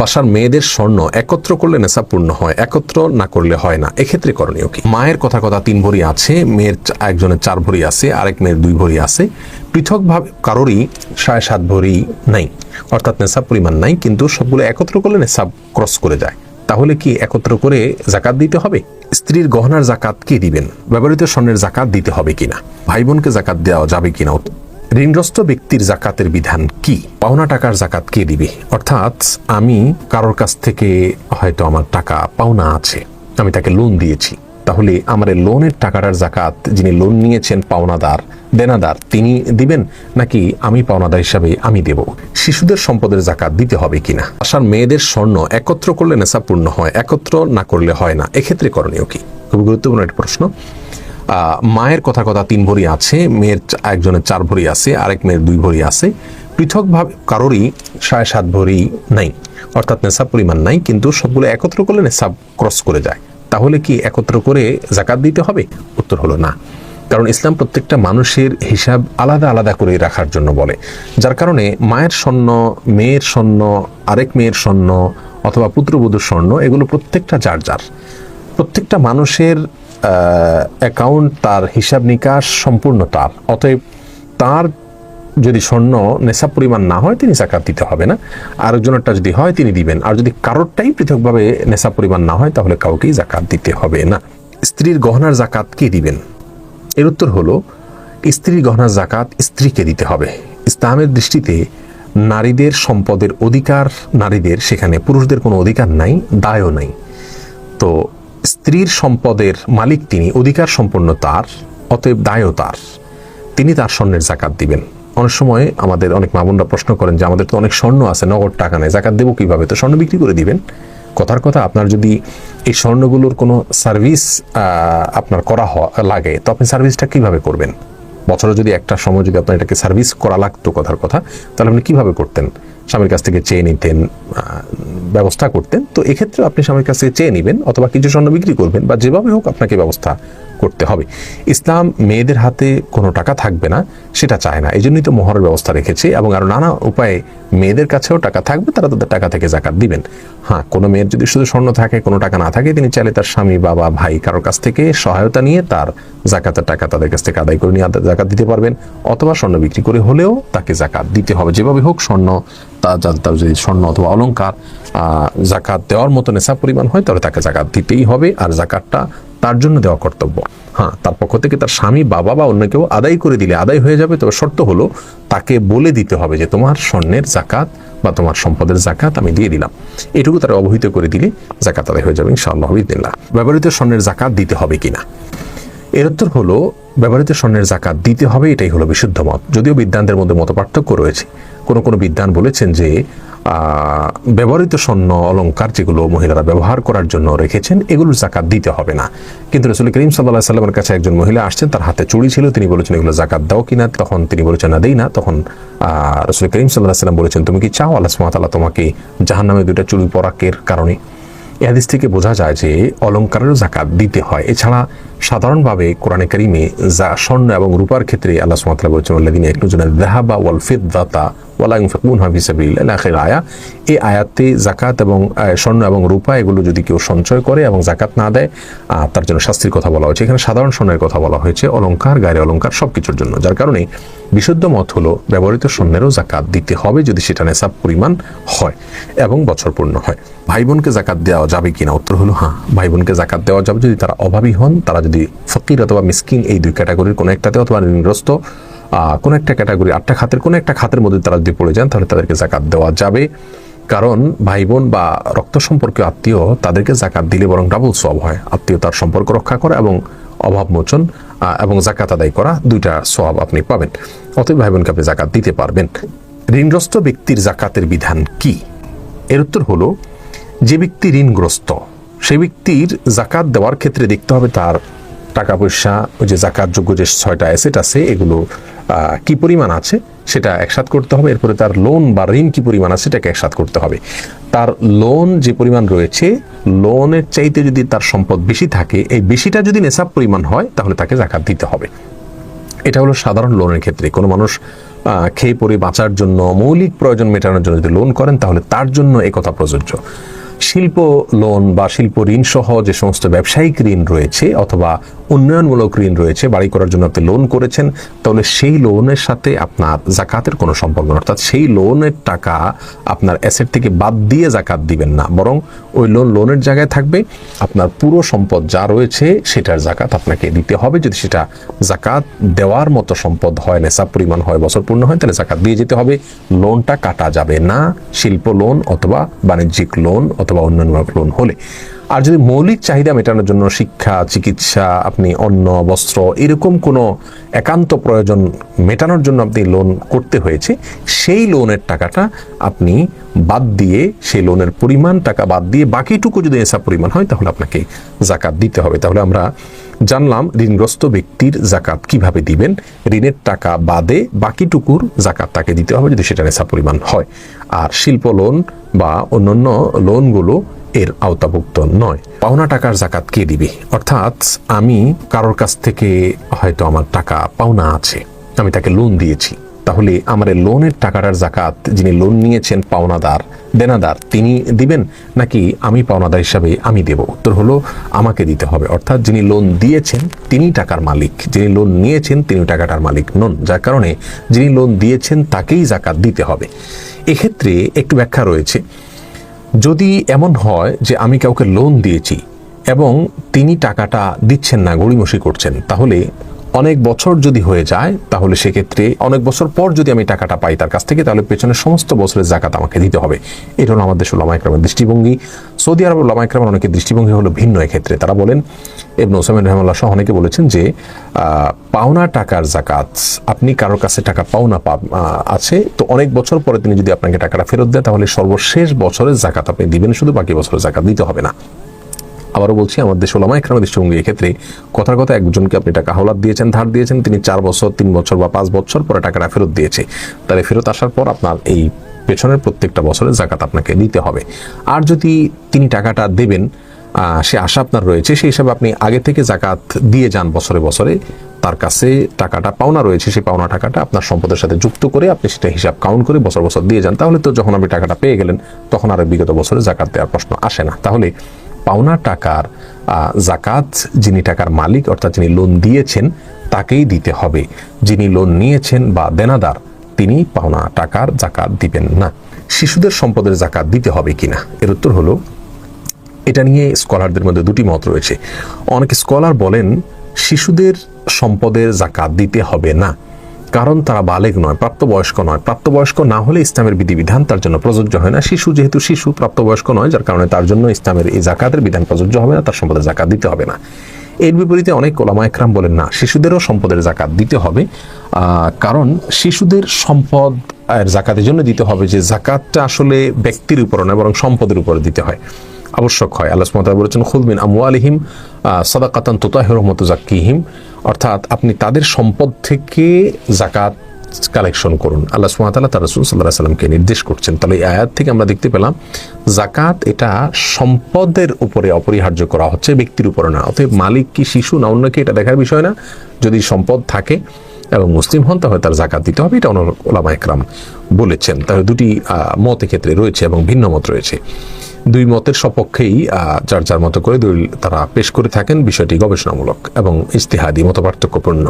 বাসার মেয়েদের স্বর্ণ একত্র করলে নেশাব পূর্ণ হয়, একত্র না করলে হয় না, এক্ষেত্রে করণীয় কি? মায়ের কথা 3 ভরি আছে, মেয়ের একজনের 4 ভরি আছে, আরেক মেয়ের 2 ভরি আছে, পৃথকভাবে কারোরই 7.5 ভরি নাই, অর্থাৎ নেশাব পরিমাণ নাই, কিন্তু সবগুলো একত্র করলে নেশাব ক্রস করে যায়। তাহলে কি একত্র করে জাকাত দিতে হবে? স্ত্রীর গহনার জাকাত কে দিবেন? ব্যবহৃত স্বর্ণের জাকাত দিতে হবে কিনা? ভাই বোনকে জাকাত দেওয়া যাবে কিনা? ঋণগ্রস্ত ব্যক্তির জাকাতের বিধান কি? পাওনা টাকার জাকাত কে দিবে? অর্থাৎ আমি কারোর কাছ থেকে হয়তো আমার টাকা পাওনা আছে, আমি তাকে লোন দিয়েছি, তাহলে আমার লোনের টাকাটার জাকাত যিনি লোন নিয়েছেন পাওনাদার দেনাদার তিনি দিবেন, নাকি আমি পাওনাদার হিসাবে আমি দেব? শিশুদের সম্পদের জাকাত দিতে হবে কিনা? আসার মেয়েদের স্বর্ণ একত্র করলে নেশাব পূর্ণ হয়, একত্র না করলে হয় না, এক্ষেত্রে করণীয় কি? খুব গুরুত্বপূর্ণ একটা প্রশ্ন। মায়ের কথা 3 ভরি আছে, মেয়ের একজনের 4 ভরি আছে, আরেক মেয়ের 2 ভরি আছে, পৃথকভাবে কারোরই 7.5 ভরি নাই, অর্থাৎ নেশাব পরিমাণ নাই, কিন্তু সবগুলো একত্র করলে নেশাব ক্রস করে যায়। তাহলে কি একত্র করে জাকাত দিতে হবে? উত্তর হলো না, কারণ ইসলাম প্রত্যেকটা মানুষের হিসাব আলাদা আলাদা করে রাখার জন্য বলে। যার কারণে মায়ের স্বর্ণ, মেয়ের স্বর্ণ, আরেক মেয়ের স্বর্ণ অথবা পুত্রবধূর স্বর্ণ, এগুলো প্রত্যেকটা যার যার, প্রত্যেকটা মানুষের অ্যাকাউন্ট, তার হিসাব নিকাশ সম্পূর্ণ তার। অতএব তার যদি স্বর্ণ নেশাব পরিমাণ না হয় তিনি জাকাত দিতে হবে না, আরেকজনেরটা যদি হয় তিনি দিবেন। আর যদি কারোরটাই পৃথকভাবে নেশাব পরিমাণ না হয় তাহলে কাউকেই জাকাত দিতে হবে না। স্ত্রীর গহনার জাকাত কে দিবেন? এর উত্তর হলো, স্ত্রীর গহনার জাকাত স্ত্রীকে দিতে হবে। ইসলামের দৃষ্টিতে নারীদের সম্পদের অধিকার নারীদের, সেখানে পুরুষদের কোনো অধিকার নাই, দায়ও নাই। তো স্ত্রীর সম্পদের মালিক তিনি, অধিকার সম্পন্ন তার, অতএব দায়ও তার, তিনি তার স্বর্ণের জাকাত দিবেন। অনেক সময় আমাদের অনেক মা বোনরা প্রশ্ন করেন যে আমাদের তো অনেক স্বর্ণ আছে, নগদ টাকা নেই, জাকাত দেবো কিভাবে? তো স্বর্ণ বিক্রি করে দিবেন। কথার কথা, আপনার যদি এই স্বর্ণগুলোর কোনো সার্ভিস আপনার করা লাগে, তো আপনি সার্ভিসটা কিভাবে করবেন? বছরে যদি একটা সময় যদি আপনার এটাকে সার্ভিস করা লাগতো, কথার কথা, তাহলে আপনি কিভাবে করতেন? স্বামীর কাছ থেকে চেয়ে নিতেন, ব্যবস্থা করতেন। তো এক্ষেত্রে আপনি স্বামীর কাছ থেকে চেয়ে নেবেন অথবা কিছু স্বর্ণ বিক্রি করবেন, বা যেভাবে হোক আপনাকে ব্যবস্থা করতে হবে। ইসলাম মেয়েদের হাতে কোনো টাকা থাকবে না সেটা চায় না, এই জন্যই তো মোহরের ব্যবস্থা রেখেছে, এবং আরো নানা উপায়ে মেয়েদের কাছেও টাকা থাকবে, তারা তাদের টাকা থেকে জাকাত দিবেন। হ্যাঁ, কোনো মেয়ের যদি শুধু স্বর্ণ থাকে, কোনো টাকা না থাকে, তিনি চাইলে তার স্বামী, বাবা, ভাই কারোর কাছ থেকে সহায়তা নিয়ে তার জাকাতের টাকা তাদের কাছ থেকে আদায় করে নিয়ে জাকাত দিতে পারবেন, অথবা স্বর্ণ বিক্রি করে হলেও তাকে জাকাত দিতে হবে। যেভাবে হোক স্বর্ণ, তার যদি স্বর্ণ অথবা অলংকার জাকাত দেওয়ার মতো নেশাব পরিমাণ হয়, তাহলে তাকে জাকাত দিতেই হবে, আর জাকাতটা তার জন্য দেওয়া কর্তব্য। হ্যাঁ, তার পক্ষ থেকে তার স্বামী, বাবা বা অন্য কেউ আদায় করে দিলে আদায় হয়ে যাবে, তবে শর্ত হলো তাকে বলে দিতে হবে যে তোমার স্বর্ণের জাকাত বা তোমার সম্পদের জাকাত আমি দিয়ে দিলাম। এটুকু তারা অবহিত করে দিলে জাকাত আদায় হয়ে যাবে ইনশাআল্লাহ বিদিল্লাহ। ব্যবহৃত স্বর্ণের জাকাত দিতে হবে কিনা? এর উত্তর হলো, ব্যবহৃত স্বর্ণের জাকাত দিতে হবে, এটাই হলো বিশুদ্ধ মত। যদিও বিদ্বানদের মধ্যে মত পার্থক্য রয়েছে। কোনো বিদ্বান বলেছেন যে ব্যবহৃত স্বর্ণ অলংকার যেগুলো মহিলারা ব্যবহার করার জন্য রেখেছেন, এগুলোর জাকাত দিতে হবে না। কিন্তু রাসূল করিম সাল্লাল্লাহু আলাইহি ওয়াসাল্লামের কাছে একজন মহিলা আসছেন, তার হাতে চুড়ি ছিল, তিনি বলেছেন এগুলো জাকাত দাও কিনা? তখন তিনি বলেছেন না, দেই না। তখন রাসূল করিম সাল্লাল্লাহু আলাইহি ওয়াসাল্লাম বলেছেন, তুমি কি চাও আল্লাহ সুবহানাহু ওয়া তাআলা তোমাকে জাহান্নামে 2টা চুড়ি পরাকের কারণে? এই হাদিস থেকে বোঝা যায় যে অলংকারেরও জাকাত দিতে হয়। এছাড়া সাধারণভাবে কোরআনে কারিমে স্বর্ণ এবং রূপার ক্ষেত্রে আল্লাহ সুবহানাহু ওয়া তাআলা বলেছেন, আল্লাযীনা ইয়াকনুজুনা আয-যাহাবা ওয়াল ফিদ্দাতা ওয়া লা ইউনফিকুনহা ফি সাবিলিল্লাহ, আখির আয়া। এই আয়াতে জাকাত এবং স্বর্ণ এবং রূপা এগুলো যদি কেউ সঞ্চয় করে এবং জাকাত না দেয়, তার জন্য শাস্তির কথা বলা হয়েছে। এখানে সাধারণ স্বর্ণের কথা বলা হয়েছে, অলংকার, গায়ের অলংকার সবকিছুর জন্য। যার কারণে বিশুদ্ধ মত হলো ব্যবহৃত স্বর্ণেরও জাকাত দিতে হবে যদি সেটা নেশাব পরিমাণ হয় এবং বছর পূর্ণ হয়। ভাই বোনকে জাকাত দেওয়া যাবে কিনা? উত্তর হলো হ্যাঁ, ভাই বোনকে জাকাত দেওয়া যাবে যদি তারা অভাবী হন, তারা যদি ফকির অথবা মিসকিন, এই 2 ক্যাটাগরির কোনো একটাতে, অথবা ঋণগ্রস্ত কোন একটা ক্যাটাগরি, 8টা খাতের কোন একটা খাতের মধ্যে তারা যদি পড়ে যান, তাহলে তাদেরকে জাকাত দেওয়া যাবে। কারণ ভাই বোন বা রক্ত সম্পর্কীয় আত্মীয়, তাদেরকে জাকাত দিলে বরং ডাবল সওয়াব হয়। আত্মীয়তার সম্পর্ক রক্ষা করা এবং অভাব মোচন এবং জাকাত আদায় করা, 2টা সওয়াব আপনি পাবেন। অতএব ভাই বোনকে আপনি জাকাত দিতে পারবেন। ঋণগ্রস্ত ব্যক্তির জাকাতের বিধান কি? এর উত্তর হলো, যে ব্যক্তি ঋণগ্রস্ত সেই ব্যক্তির জাকাত দেওয়ার ক্ষেত্রে দেখতে হবে তার টাকা পয়সা, ওই যে জাকাত যোগ্য যে 6টা অ্যাসেট আছে, এগুলো কি পরিমাণ আছে সেটা একসাথ করতে হবে। এরপরে তার লোন বা ঋণ কি পরিমাণ আছে সেটাকে একসাথ করতে হবে। তার লোন যে পরিমাণ রয়েছে, লোনের চাইতে যদি তার সম্পদ বেশি থাকে, এই বেশিটা যদি নেশাব পরিমাণ হয়, তাহলে তাকে জাকাত দিতে হবে। এটা হলো সাধারণ লোনের ক্ষেত্রে। কোনো মানুষ খেয়ে পরে বাঁচার জন্য, মৌলিক প্রয়োজন মেটানোর জন্য যদি লোন করেন তাহলে তার জন্য একথা প্রযোজ্য। শিল্প লোন বা শিল্প ঋণ সহ যে সমস্ত ব্যবসায়িক ঋণ রয়েছে অথবা উন্নয়নমূলক ঋণ রয়েছে, বাড়ি করার জন্য আপনি লোন করেছেন, তাহলে সেই লোনের সাথে আপনার জাকাতের কোনো সম্পর্ক নেই। অর্থাৎ সেই লোনের টাকা আপনার অ্যাসেট থেকে বাদ দিয়ে জাকাত দিবেন না, বরং ওই লোনের জায়গায় থাকবে। আপনার পুরো সম্পদ যা রয়েছে সেটার জাকাত আপনাকে দিতে হবে। যদি সেটা জাকাত দেওয়ার মতো সম্পদ হয়, নেশাব পরিমাণ হয়, বছর পূর্ণ হয়, তাহলে জাকাত দিয়ে যেতে হবে। লোনটা কাটা যাবে না শিল্প লোন অথবা বাণিজ্যিক লোন অথবা উন্নয়নমূলক লোন হলে। আর যদি মৌলিক চাহিদা মেটানোর জন্য শিক্ষা, চিকিৎসা, আপনি অন্ন, বস্ত্র, এরকম কোনো একান্ত প্রয়োজন মেটানোর জন্য আপনি লোন করতে হয়েছে, সেই লোনের টাকাটা আপনি বাদ দিয়ে, সেই লোনের পরিমাণ টাকা বাদ দিয়ে বাকিটুকু যদি নেশাব পরিমাণ হয় তাহলে আপনাকে জাকাত দিতে হবে। তাহলে আমরা জানলাম ঋণগ্রস্ত ব্যক্তির জাকাত কিভাবে দিবেন। ঋণের টাকা বাদে বাকিটুকুর জাকাত তাকে দিতে হবে যদি সেটা নেশাব পরিমাণ হয়। আর শিল্প লোন বা অন্যান্য লোনগুলো এর আওতাভুক্ত নয়। পাওনা টাকার জাকাত কে দিবে? অর্থাৎ আমি কারোর কাছ থেকে হয়তো আমার টাকা পাওনা আছে, আমি তাকে লোন দিয়েছি, তাহলে আমার লোনের টাকাটার জাকাত যিনি লোন নিয়েছেন, পাওনাদার, দেনাদার, তিনি দিবেন নাকি আমি পাওনাদার হিসাবে আমি দেব? উত্তর হলো আমাকে দিতে হবে। অর্থাৎ যিনি লোন দিয়েছেন তিনি টাকার মালিক, যিনি লোন নিয়েছেন তিনি টাকাটার মালিক নন, যার কারণে যিনি লোন দিয়েছেন তাকেই জাকাত দিতে হবে। এক্ষেত্রে একটু ব্যাখ্যা রয়েছে। যদি এমন হয় যে আমি কাউকে লোন দিয়েছি এবং তিনি টাকাটা দিচ্ছেন না, গড়িমসি করছেন, তাহলে অনেক বছর যদি হয়ে যায়, তাহলে সেক্ষেত্রে অনেক বছর পর যদি আমি টাকাটা পাই তার কাছ থেকে, তাহলে পেছনের সমস্ত বছরের জাকাত আমাকে দিতে হবে। এটা হলো আমাদের উলামা ইকরামের দৃষ্টিভঙ্গি। সৌদি আরবের উলামা ইকরামের অনেকের দৃষ্টিভঙ্গি হলো ভিন্ন। এক্ষেত্রে তারা বলেন, ইবনে উসাইমিন রাহিমাহুল্লাহ সহ অনেকে বলেছেন যে পাওনা টাকার জাকাত, আপনি কারোর কাছে টাকা পাওনা আছে, তো অনেক বছর পরে তিনি যদি আপনাকে টাকাটা ফেরত দেয় তাহলে সর্বশেষ বছরের জাকাত আপনি দিবেন, শুধু বাকি বছরের জাকাত দিতে হবে না। আবারও বলছি, আমাদের উলামা ইকরামের দৃষ্টিভঙ্গি এক্ষেত্রে কথার কথা, একজনকে আপনি টাকা হাওলাত দিয়েছেন, ধার দিয়েছেন, তিনি 4 বছর, 3 বছর বা 5 বছর পরে টাকাটা ফেরত দিয়েছে, তাহলে ফেরত আসার পর আপনার এই পেছনের প্রত্যেকটা বছরের জাকাত আপনাকে দিতে হবে। আর যদি তিনি টাকাটা দেবেন সে আশা আপনার রয়েছে, সেই হিসাবে আপনি আগে থেকে জাকাত দিয়ে যান বছরে বছরে, তার কাছে টাকাটা পাওনা রয়েছে, সেই পাওনা টাকাটা আপনার সম্পদের সাথে যুক্ত করে আপনি সেটা হিসাব কাউন্ট করে বছর বছর দিয়ে যান, তাহলে তো যখন আপনি টাকাটা পেয়ে গেলেন তখন আর বিগত বছরে জাকাত দেওয়ার প্রশ্ন আসে না। তাহলে পাওনা টাকার জাকাত যিনি টাকার মালিক অর্থাৎ যিনি লোন দিয়েছেন তাকেই দিতে হবে। যিনি লোন নিয়েছেন বা দেনাদার তিনি পাওনা টাকার জাকাত দিবেন না। শিশুদের সম্পদের জাকাত দিতে হবে কিনা, এর উত্তর হলো, এটা নিয়ে স্কলারদের মধ্যে দুটি মত রয়েছে। অনেক স্কলার বলেন শিশুদের সম্পদের জাকাত দিতে হবে না, কারণ তারা বালেগ নয়, প্রাপ্তবয়স্ক নয়। প্রাপ্তবয়স্ক না হলে ইসলামের বিধিবিধান তার জন্য প্রযোজ্য হয় না। শিশু যেহেতু শিশু, প্রাপ্তবয়স্ক নয়, যার কারণে তার জন্য ইসলামের এই জাকাতের বিধান প্রযোজ্য হবে না, তার সম্পদের জাকাত দিতে হবে না। এর বিপরীতে অনেক ওলামা ইকরাম বলেন না, শিশুদেরও সম্পদের জাকাত দিতে হবে। কারণ শিশুদের সম্পদ জাকাতের জন্য দিতে হবে যে জাকাতটা আসলে ব্যক্তির উপর নয় বরং সম্পদের উপরে দিতে হয়, আবশ্যক হয়। আল্লাহ সুবহানাহু ওয়া তাআলা বলেছেন, খুয মিন আমওয়ালিহিম সাদাকাতান তুতাহিরুহুম ওয়া তুযাক্কিহিম, অর্থাৎ আপনি তাদের সম্পদ থেকে জাকাত কালেকশন করুন। আল্লাহ সুবহানাহু ওয়া তাআলা তার রাসূল সাল্লাল্লাহু আলাইহি ওয়াসাল্লামকে নির্দেশ করছেন। তাহলে এই আয়াত থেকে আমরা দেখতে পেলাম জাকাত এটা সম্পদের উপরে অপরিহার্য করা হচ্ছে, ব্যক্তির উপরে না। অতএব মালিক কি শিশু না অন্য কি এটা দেখার বিষয় না, যদি সম্পদ থাকে এবং মুসলিম হন তাহলে তার জাকাত দিতে হবে, এটা অনেক ওলামা ইকরাম বলেছেন। তাহলে দুটি মত ক্ষেত্রে রয়েছে এবং ভিন্ন মত রয়েছে। দুই মতের সপক্ষেই যার যার মতো করে তারা পেশ করে থাকেন। বিষয়টি গবেষণামূলক এবং ইজতিহাদি মতপার্থক্যপূর্ণ।